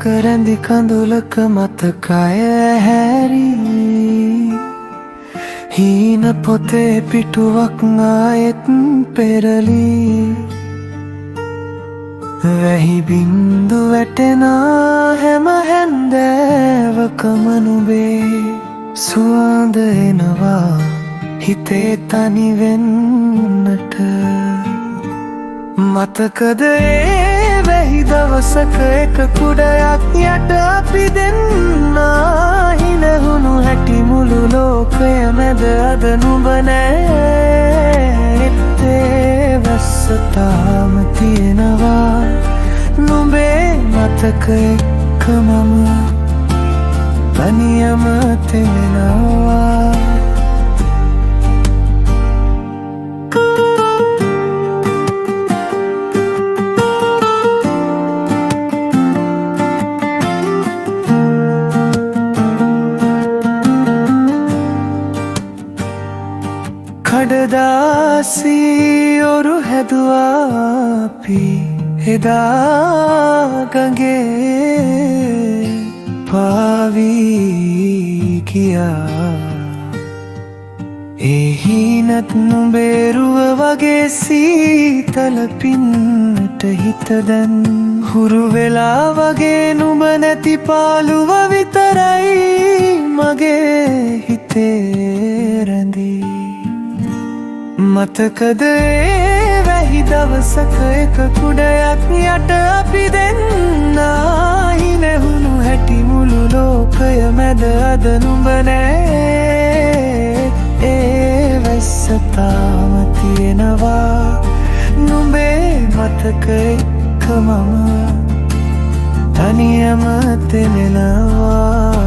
කරැඳි කඳුලක මතකය හැරි හීන පොතේ පිටුවක් ආයෙත් පෙරලි වැහි බින්දු වැටෙනා හැම හැන්දෑවකම නුඹේ සුවඳ එනවා හිතේ තනි වෙන්නට මතකද ඒ වැහි දවසක එක කුඩයක් යට අපි දෙන්නා හිනහුණු හැටි මුළු ලෝකය මැද අද නුඹ නෑ එත්තේ වැස්ස තාම තියෙනවා නුඹේ මතක එක්ක මම තනියම තෙමෙනවා කඩදාසී ඔරු හැදුවා අපි එදා ගඟේ පාවී ගියා ඒ හීනත් නුඹේරුව වගේ සීතල පින්නට හිත දැන් හුරු වෙලා වගේ නුඹ නැති පාළුව විතරයි මගේ හිතේ රැඳී මතකද ඒ වැහි දවසක එක කුඩයක් යට අපි දෙන්නා හිනහුණු හැටි මුළු ලෝකය මැද අද නුඹ නෑ ඒ වැස්ස තාම තියෙනවා නුඹේ මතක එක්ක මම තනියම තෙමෙනවා